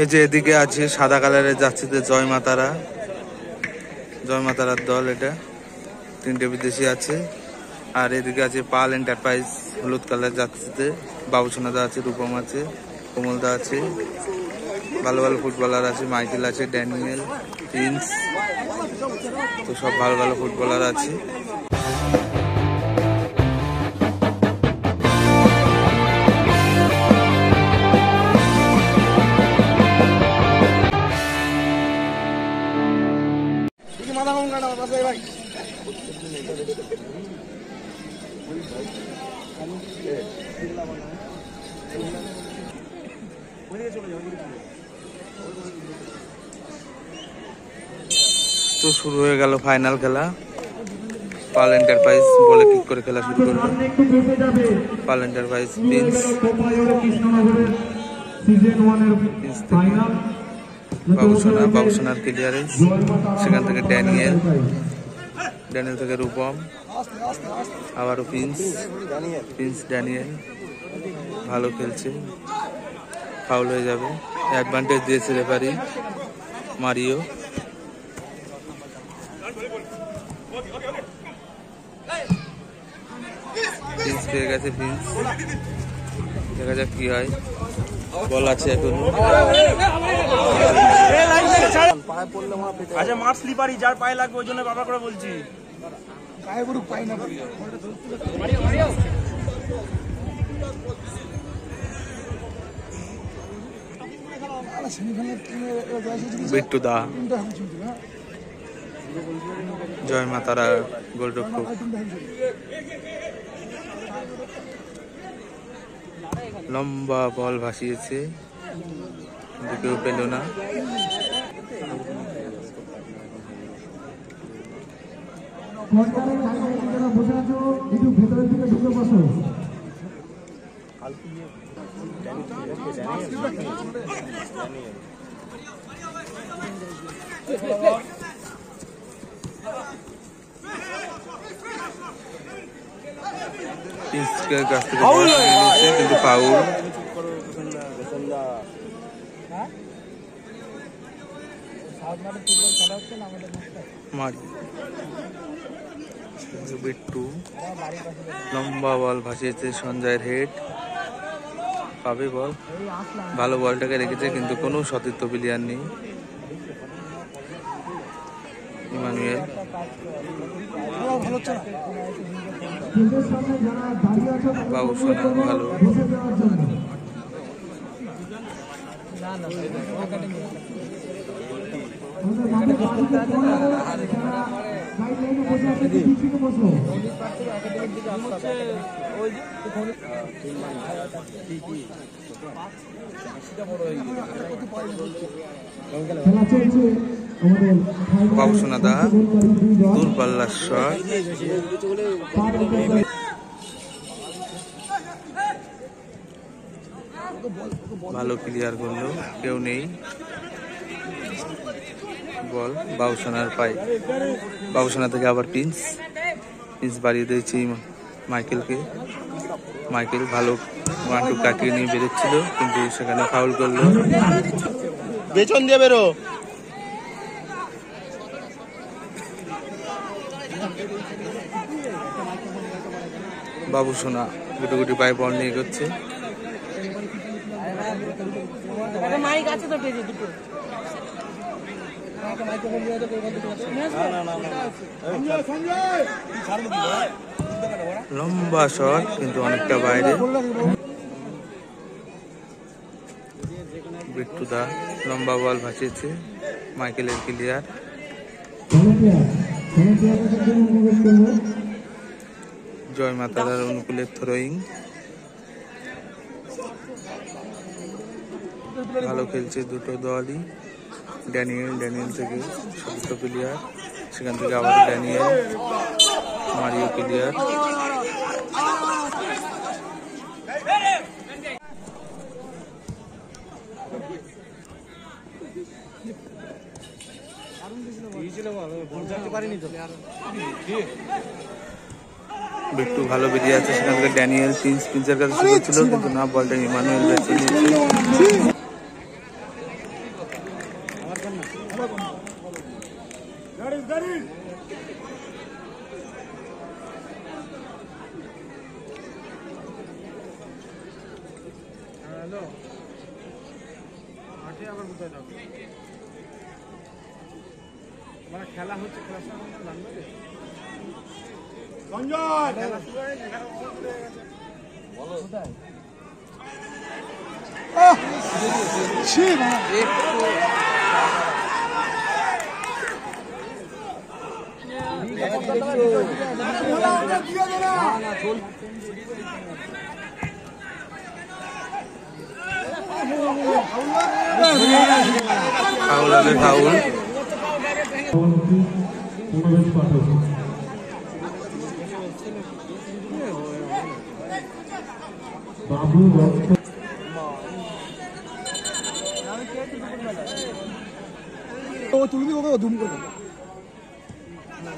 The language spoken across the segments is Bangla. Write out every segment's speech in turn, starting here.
এই যে এদিকে আছে সাদা কালারের যাচ্ছে জয় মাতারার দল, এটা 3টে বিদেশি আছে। আর এদিকে আছে পাল এন্টারপ্রাইজ হলুদ কালার যাচ্ছে, বাবুসোনাদা আছে, রূপম আছে, কোমলদা আছে, ভালো ভালো ফুটবলার আছে, মাইকেল আছে, ড্যানিয়েল, প্রিন্স, তো সব ভালো ভালো ফুটবলার আছে। তো শুরু হয়ে গেল ফাইনাল খেলা। পাল এন্টারপ্রাইজ বলে কিক করে খেলা শুরু করলো। পাল এন্টারপ্রাইজ প্রিন্স, বাবুসোনার ক্লিয়ারেন্স, সেখান থেকে ড্যানিয়েল থেকে রূপম, আবারও প্রিন্স ড্যানিয়েল ভালো খেলছে, ফাউল হয়ে যাবে। অ্যাডভান্টেজ দিয়েছে রেফারি মারিও। প্রিন্স পেয়ে গেছে, প্রিন্স, দেখা যাক কি হয়। বল আছে এখন। আচ্ছা মার স্লিপারই যার পায়ে লাগবে ওই জন্য বাবা করে বলছি। বিট্টু দা, জয় মাতারা গোলরক্ষক। লম্বা বল ভাসিয়েছে, কেউ পেল না। কাছ থেকে কিন্তু ফাউল। বিট্টু লম্বা বল ভাসিয়েছে, সঞ্জয়ের হেড, পাবে বল, ভালো বলটাকে রেখেছে কিন্তু কোনো সতীর্থ প্লেয়ার নেই। ইমানুয়েল বাবুসোনা ভালো, বাবুসোনাদা দূরপাল্লার শট, ভালো ক্লিয়ার করলো, কেউ নেই। বল বাবুসোনার পাই, বাবুসোনা থেকে আবার প্রিন্স বাড়িয়ে দিয়েছি মাইকেলকে। মাইকেল ভালো 1-2 কাটিয়ে নিয়ে বেরোচ্ছিল কিন্তু সেখানে ফাউল করলো। পেছন দিয়ে বেরো। বাবুসোনা গুটি গুটি পায়ে বল নিয়ে এগোচ্ছে। লম্বা শট কিন্তু অনেকটা বাইরে। বিট্টুদা লম্বা বল ভাসিয়েছে, মাইকেলের ক্লিয়ার, জয় মাতারার অনুকূলে থ্রোয়িং, ভালো খেলছে দুটো দলই। ড্যানিয়েল থেকে সতীর্থ প্লেয়ার, সেখান থেকে আবার ড্যানিয়েল, মারিও প্লেয়ার, বিট্টু ভালো বেরিয়ে আছে, সেখান থেকে ড্যানিয়েল প্রিন্সের কাছে শুরু ছিল কিন্তু না, বলটা ইমানুয়েল বেছে নিয়েছে। হ্যালো মাঠে আবার কোথায় যাবো মানে খেলা হচ্ছে খেলার সময় জানবে রে সঞ্জয় খেলা শুরু হয়ে গেছে বলো কোথায় ফাউল হবে, ফাউল। তুলে দিবো ধুম করে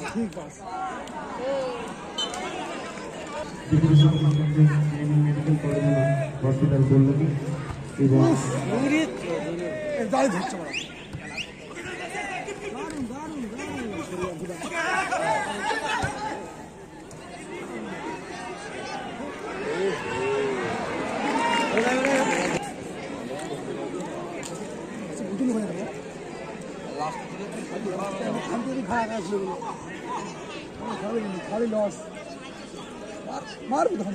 ঠিক আছে হসপিটাল বললেন এবং দাঁড়িয়ে ধরছে খালি লস মারবো তখন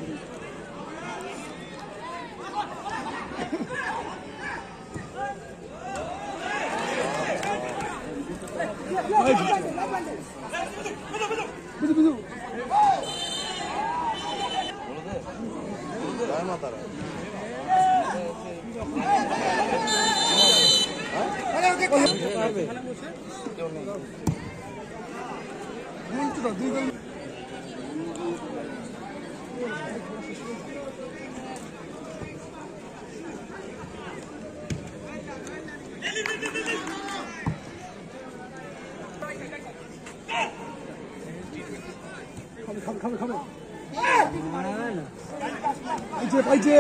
বুঝু বুঝু খাবে খাবে পাইছে পাইছে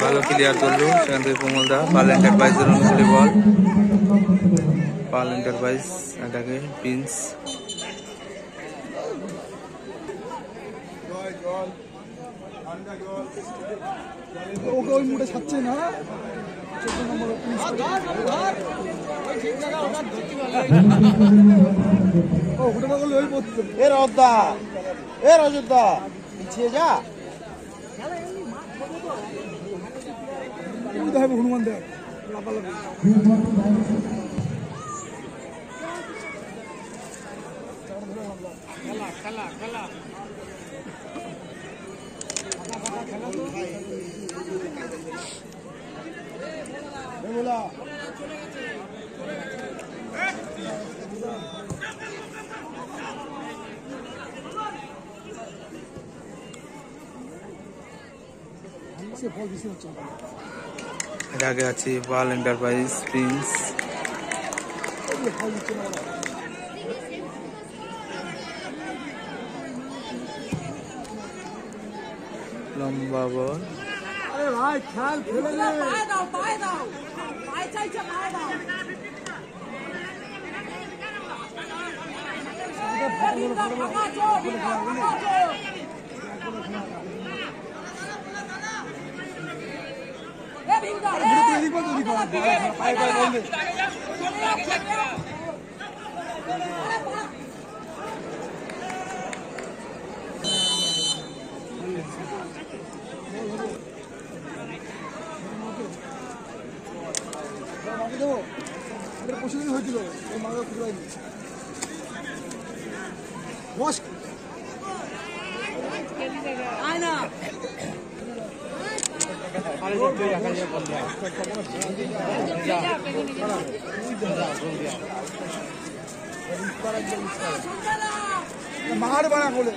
ভালো ক্লিয়ার করলো সেখান থেকে কোমল দা। পাল এন্টারপ্রাইজের অনুকূলে বল। পাল এন্টারপ্রাইজ এটাকে প্রিন্স ওকে ওই মুটে ছাড়ছে না 14 নম্বর ও ওটা বললে ওই পড়তে এ রদ্দা এ রজতদা পিছিয়ে যা ওই দেখবে হনুমান দেব লাপালাপি খেলা খেলা খেলা বলা সে ফল বেশি হচ্ছে এর আগে আছে পাল এন্টারপ্রাইজ প্রিন্স। ফল দিচ্ছে না লম্বা বল। আরে ভাই খেল খেলে নে পায়ে দাও পায়ে দাও পায়ে চাইছে পায়ে দাও ভাগা চো ভাগা চো এ ভিঙ্গা এদিক বল এদিক বল পায়ে পায়ে বল দে মাকে দেবো এটা পরশুদিন হয়েছিল ওই মাকে খুঁজে বস আয় না মার বাড়া বলে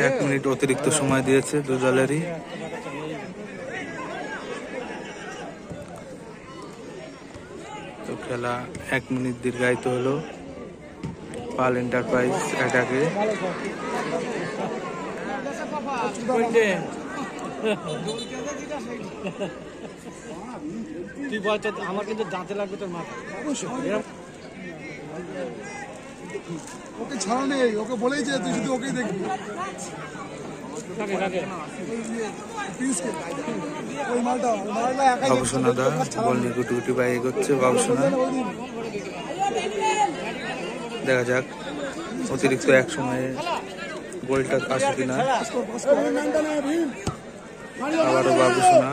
1 মিনিট অতিরিক্ত সময় দিয়েছে দু দলেরই। তো খেলা 1 মিনিট দীর্ঘায়িত হলো। পাল এন্টারপ্রাইজ অ্যাটাকে তুই বল তো, আমার কিন্তু দাঁতে লাগবে তোর মাথা। ওকে ছাড়া নেই, ওকে বলেই যে তুই শুধু ওকেই দেখবি। ওই মালটা একাই বাবুসোনা দা বল নিয়ে গুটি গুটি বাইরে এগোচ্ছে বাবুসোনা। দেখা যাক অতিরিক্ত এক সময়ে গোলটা আসে কিনা। আবারও বাবুসোনা,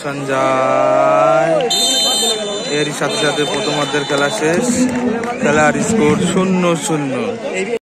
সঞ্জয়, এরই সাথে সাথে প্রথমার্ধের খেলা শেষ। খেলার স্কোর 0-0।